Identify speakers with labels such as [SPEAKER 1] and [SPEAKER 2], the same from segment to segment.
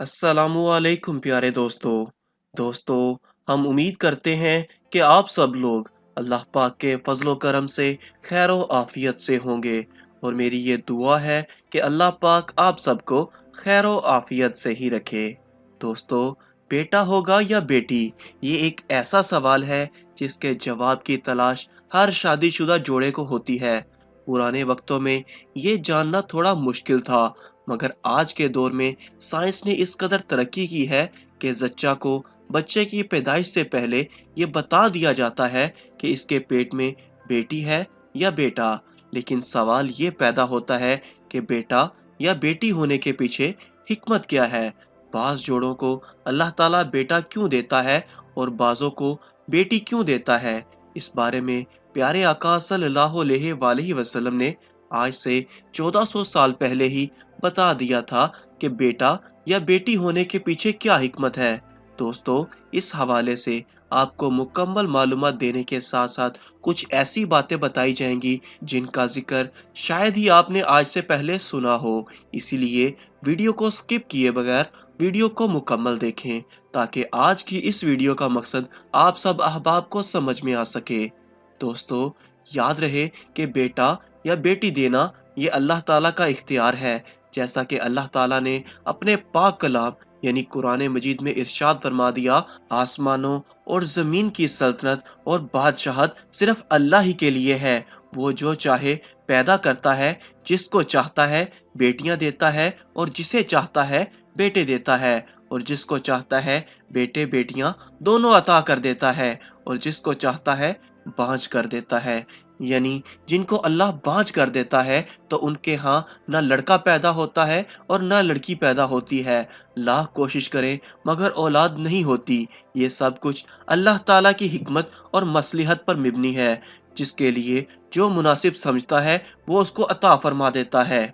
[SPEAKER 1] अस्सलामुअलैकुम प्यारे दोस्तों हम उम्मीद करते हैं कि आप सब लोग अल्लाह पाक के फजलो करम से खैर आफियत से होंगे और मेरी ये दुआ है कि अल्लाह पाक आप सबको खैर आफियत से ही रखे। दोस्तों, बेटा होगा या बेटी, ये एक ऐसा सवाल है जिसके जवाब की तलाश हर शादीशुदा जोड़े को होती है। पुराने वक्तों में ये जानना थोड़ा मुश्किल था, मगर आज के दौर में साइंस ने इस कदर तरक्की की है कि जच्चा को बच्चे की पैदाइश से पहले ये बता दिया जाता है कि इसके पेट में बेटी है या बेटा। लेकिन सवाल ये पैदा होता है कि बेटा या बेटी होने के पीछे हिकमत क्या है। बाज जोड़ों को अल्लाह ताला बेटा क्यों देता है और बाजों को बेटी क्यों देता है, इस बारे में प्यारे आका सल्लल्लाहु अलैहि वसल्लम ने आज से 1400 साल पहले ही बता दिया था कि बेटा या बेटी होने के पीछे क्या हिकमत है। दोस्तों, इस हवाले से आपको मुकम्मल मालूमात देने के साथ साथ कुछ ऐसी बातें बताई जाएंगी जिनका जिक्र शायद ही आपने आज से पहले सुना हो। इसीलिए वीडियो को स्किप किए बगैर वीडियो को मुकम्मल देखें ताकि आज की इस वीडियो का मकसद आप सब अहबाब को समझ में आ सके। दोस्तों, याद रहे कि बेटा या बेटी देना ये अल्लाह ताला का इख्तियार है। जैसा कि अल्लाह ताला ने अपने पाक कलाम यानी कुरान मजीद में इरशाद फरमा दिया, आसमानों और ज़मीन की सल्तनत और बादशाहत सिर्फ अल्लाह ही के लिए है। वो जो चाहे पैदा करता है, जिसको चाहता है बेटियां देता है और जिसे चाहता है बेटे देता है, और जिसको चाहता है बेटे बेटियां दोनों अता कर देता है, और जिसको चाहता है बांझ कर देता है। यानी जिनको अल्लाह बांझ कर देता है तो उनके यहाँ ना लड़का पैदा होता है और ना लड़की पैदा होती है। लाख कोशिश करें मगर औलाद नहीं होती। ये सब कुछ अल्लाह ताला की हिकमत और मसलिहत पर मबनी है, जिसके लिए जो मुनासिब समझता है वो उसको अता फरमा देता है।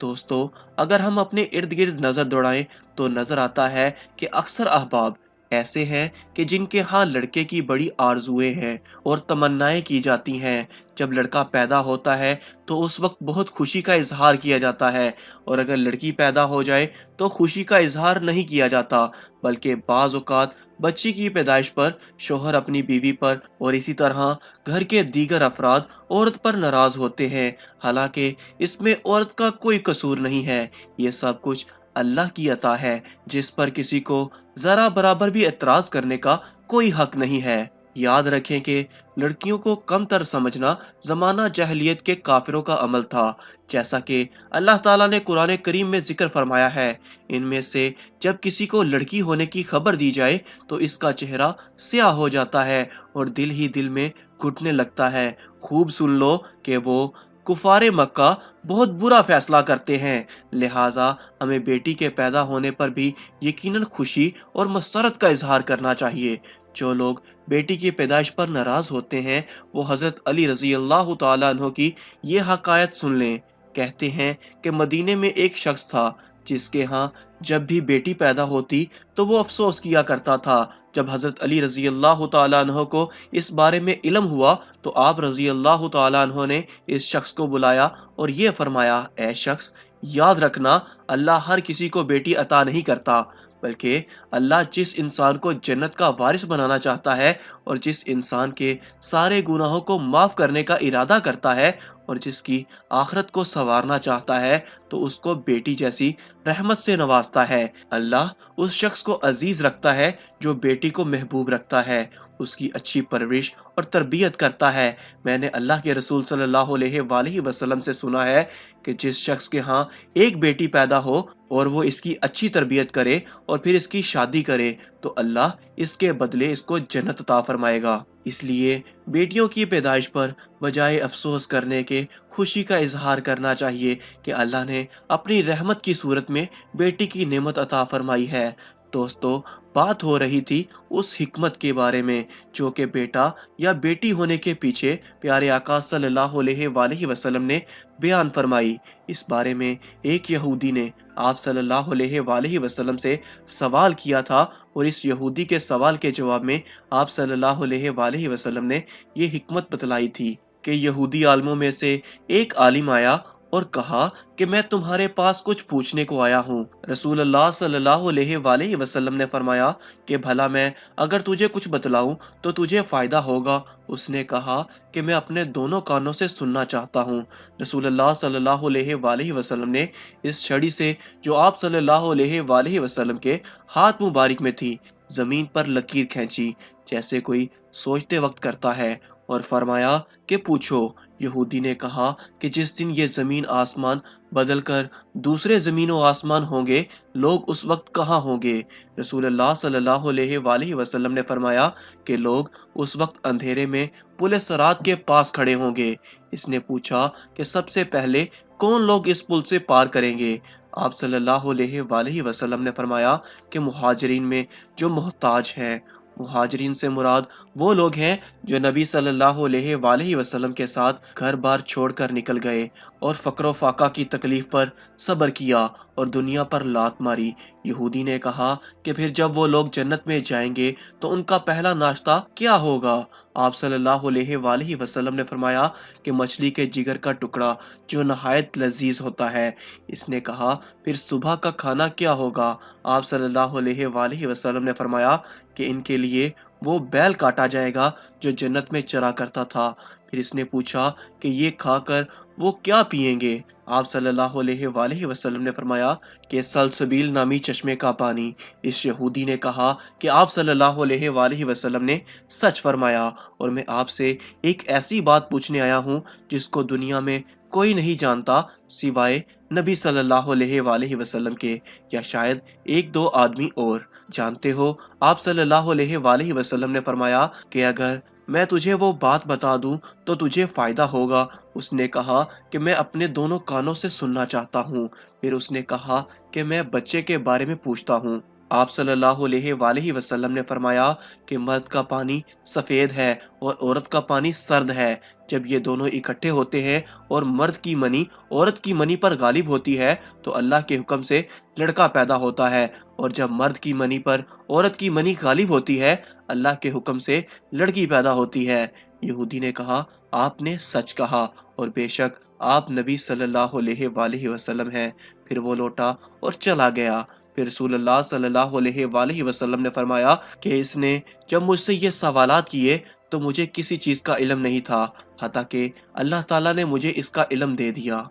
[SPEAKER 1] दोस्तों, अगर हम अपने इर्द गिर्द नज़र दौड़ाएं तो नज़र आता है कि अक्सर अहबाब ऐसे हैं कि जिनके यहाँ लड़के की बड़ी आरजुएं हैं और तमन्नाएं की जाती हैं। जब लड़का पैदा होता है तो उस वक्त बहुत खुशी का इजहार किया जाता है, और अगर लड़की पैदा हो जाए तो खुशी का इजहार नहीं किया जाता, बल्कि बाज़ औक़ात बच्ची की पैदाइश पर शोहर अपनी बीवी पर और इसी तरह घर के दीगर अफराद औरत पर नाराज़ होते हैं। हालांकि इसमें औरत का कोई कसूर नहीं है। ये सब कुछ अल्लाह की अता है जिस पर किसी को जरा बराबर भी एतराज करने का कोई हक नहीं है। याद रखें कि लड़कियों को कमतर समझना जमाना जहलियत के काफिरों का अमल था। जैसा कि अल्लाह ताला ने कुरान करीम में जिक्र फरमाया है, इनमें से जब किसी को लड़की होने की खबर दी जाए तो इसका चेहरा स्याह हो जाता है और दिल ही दिल में घुटने लगता है। खूब सुन लो कि वो कुफारे मक्का बहुत बुरा फैसला करते हैं। लिहाजा हमें बेटी के पैदा होने पर भी यकीनन खुशी और मसरत का इजहार करना चाहिए। जो लोग बेटी की पैदाइश पर नाराज होते हैं वो हज़रत अली रज़ी अल्लाह ताला अन्हो की ये हकायत सुन लें। कहते हैं कि मदीने में एक शख्स था जिसके यहाँ जब भी बेटी पैदा होती तो वो अफसोस किया करता था। जब हज़रत अली रज़ी अल्लाह ताला अन्हो को इस बारे में इल्म हुआ तो आप रज़ी अल्लाह ताला अन्हो ने इस शख्स को बुलाया और ये फरमाया, ए शख्स, याद रखना, अल्लाह हर किसी को बेटी अता नहीं करता, बल्कि अल्लाह जिस इंसान को जन्नत का वारिस बनाना चाहता है और जिस इंसान के सारे गुनाहों को माफ़ करने का इरादा करता है और जिसकी आखिरत को संवारना चाहता है तो उसको बेटी जैसी रहमत से नवाजता है। अल्लाह उस शख्स को अजीज रखता है जो बेटी को महबूब रखता है, उसकी अच्छी परवरिश और तरबियत करता है। मैंने अल्लाह के रसूल सल्लल्लाहु अलैहि वसल्लम से सुना है कि जिस शख्स के यहाँ एक बेटी पैदा हो और वो इसकी अच्छी तरबियत करे और फिर इसकी शादी करे तो अल्लाह इसके बदले इसको जन्नत अता फरमाएगा। इसलिए बेटियों की पैदाइश पर बजाय अफसोस करने के खुशी का इजहार करना चाहिए कि अल्लाह ने अपनी रहमत की सूरत में बेटी की नेमत अता फरमाई है। दोस्तों, बात हो रही थी उस हिकमत के बारे में जो कि बेटा या बेटी होने के पीछे प्यारे आका सल्लल्लाहु अलैहि वसल्लम ने बयान फरमाई। इस बारे में एक यहूदी ने आप सल्लल्लाहु अलैहि वसल्लम से सवाल किया था और इस यहूदी के सवाल के जवाब में आप सल्लल्लाहु अलैहि वसल्लम ने ये हिकमत बतलाई थी कि यहूदी आलिमों में से एक आलिम आया اور کہا کہ میں تمہارے پاس کچھ پوچھنے کو آیا ہوں۔ رسول اللہ صلی اللہ علیہ وآلہ وسلم نے فرمایا کہ بھلا میں اگر تجھے کچھ بتلاؤں تو تجھے فائدہ ہوگا؟ اس نے کہا کہ میں اپنے دونوں کانوں سے سننا چاہتا ہوں۔ رسول اللہ صلی اللہ علیہ وآلہ وسلم نے اس چھڑی سے جو آپ صلی اللہ علیہ وآلہ وسلم کے ہاتھ مبارک میں تھی زمین پر لکیر کھینچی جیسے کوئی سوچتے وقت کرتا ہے، اور فرمایا کہ پوچھو۔ یہودی نے کہا کہ جس دن یہ زمین آسمان بدل کر دوسرے زمین و آسمان ہوں گے، لوگ اس وقت کہاں ہوں گے؟ رسول اللہ صلی اللہ علیہ وآلہ وسلم نے فرمایا کہ لوگ اس وقت اندھیرے میں پل صراط کے پاس کھڑے ہوں گے۔ اس نے پوچھا کہ سب سے پہلے کون لوگ اس پل سے پار کریں گے؟ آپ صلی اللہ علیہ وآلہ وسلم نے فرمایا کہ مہاجرین میں جو محتاج ہیں۔ مہاجرین سے مراد وہ لوگ ہیں جو نبی صلی اللہ علیہ وآلہ وسلم کے ساتھ گھر بار چھوڑ کر نکل گئے اور فقر و فاقہ کی تکلیف پر صبر کیا اور دنیا پر لات ماری۔ یہودی نے کہا کہ پھر جب وہ لوگ جنت میں جائیں گے تو ان کا پہلا ناشتہ کیا ہوگا؟ آپ صلی اللہ علیہ وآلہ وسلم نے فرمایا کہ مچھلی کے جگر کا ٹکڑا جو نہایت لذیذ ہوتا ہے۔ اس نے کہا پھر صبح کا کھانا کیا ہوگا؟ آپ صلی اللہ علیہ وآلہ وسلم نے فرمایا کہ ان کے لیے وہ بیل کاٹا جائے گا جو جنت میں چرا کرتا تھا۔ پھر اس نے پوچھا کہ یہ کھا کر وہ کیا پئیں گے؟ آپ صلی اللہ علیہ وآلہ وسلم نے فرمایا کہ سلسبیل نامی چشمے کا پانی۔ اس یہودی نے کہا کہ آپ صلی اللہ علیہ وآلہ وسلم نے سچ فرمایا، اور میں آپ سے ایک ایسی بات پوچھنے آیا ہوں جس کو دنیا میں کوئی نہیں جانتا سوائے نبی صلی اللہ علیہ وآلہ وسلم کے، یا شاید ایک دو آدمی اور۔ جانتے ہو آپ صلی اللہ علیہ وآلہ وسلم نے فرمایا کہ اگر میں تجھے وہ بات بتا دوں تو تجھے فائدہ ہوگا؟ اس نے کہا کہ میں اپنے دونوں کانوں سے سننا چاہتا ہوں۔ پھر اس نے کہا کہ میں بچے کے بارے میں پوچھتا ہوں۔ آپ صلی اللہ علیہ وآلہ وسلم نے فرمایا کہ مرد کا پانی سفید ہے اور عورت کا پانی سرد ہے۔ جب یہ دونوں اکٹھے ہوتے ہیں اور مرد کی منی عورت کی منی پر غالب ہوتی ہے تو اللہ کے حکم سے لڑکا پیدا ہوتا ہے، اور جب مرد کی منی پر عورت کی منی غالب ہوتی ہے اللہ کے حکم سے لڑکی پیدا ہوتی ہے۔ یہودی نے کہا آپ نے سچ کہا، اور بے شک آپ نبی صلی اللہ علیہ وآلہ وسلم ہیں۔ پھر وہ لوٹا اور چلا گیا۔ پھر رسول اللہ صلی اللہ علیہ وآلہ وسلم نے فرمایا کہ اس نے جب مجھ سے یہ سوالات کیے تو مجھے کسی چیز کا علم نہیں تھا، حتیٰ کہ اللہ تعالیٰ نے مجھے اس کا علم دے دیا۔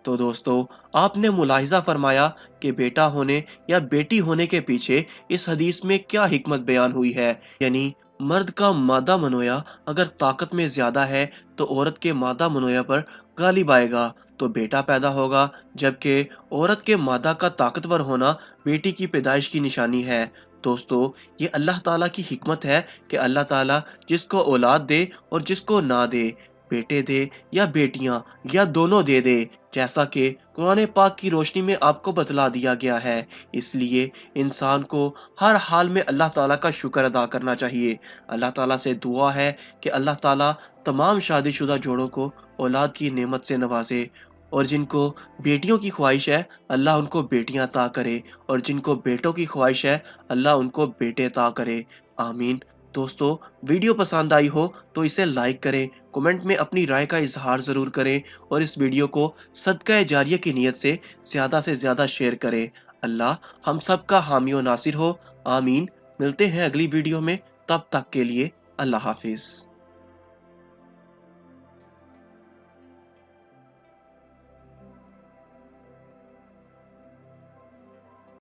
[SPEAKER 1] تو دوستو، آپ نے ملاحظہ فرمایا کہ بیٹا ہونے یا بیٹی ہونے کے پیچھے اس حدیث میں کیا حکمت بیان ہوئی ہے، یعنی مرد کا مادہ منویا اگر طاقت میں زیادہ ہے تو عورت کے مادہ منویا پر غالب آئے گا تو بیٹا پیدا ہوگا، جبکہ عورت کے مادہ کا طاقتور ہونا بیٹی کی پیدائش کی نشانی ہے۔ دوستو، یہ اللہ تعالیٰ کی حکمت ہے کہ اللہ تعالیٰ جس کو اولاد دے اور جس کو نہ دے، بیٹے دے یا بیٹیاں یا دونوں دے دے، جیسا کہ قرآن پاک کی روشنی میں آپ کو بتلا دیا گیا ہے۔ اس لیے انسان کو ہر حال میں اللہ تعالیٰ کا شکر ادا کرنا چاہیے۔ اللہ تعالیٰ سے دعا ہے کہ اللہ تعالیٰ تمام شادی شدہ جوڑوں کو اولاد کی نعمت سے نوازے، اور جن کو بیٹیوں کی خواہش ہے اللہ ان کو بیٹیاں عطا کرے، اور جن کو بیٹوں کی خواہش ہے اللہ ان کو بیٹے عطا کرے۔ آمین۔ دوستو، ویڈیو پسند آئی ہو تو اسے لائک کریں، کمنٹ میں اپنی رائے کا اظہار ضرور کریں، اور اس ویڈیو کو صدقہ جاریہ کی نیت سے زیادہ شیئر کریں۔ اللہ ہم سب کا حامی و ناصر ہو۔ آمین۔ ملتے ہیں اگلی ویڈیو میں، تب تک کے لیے اللہ حافظ۔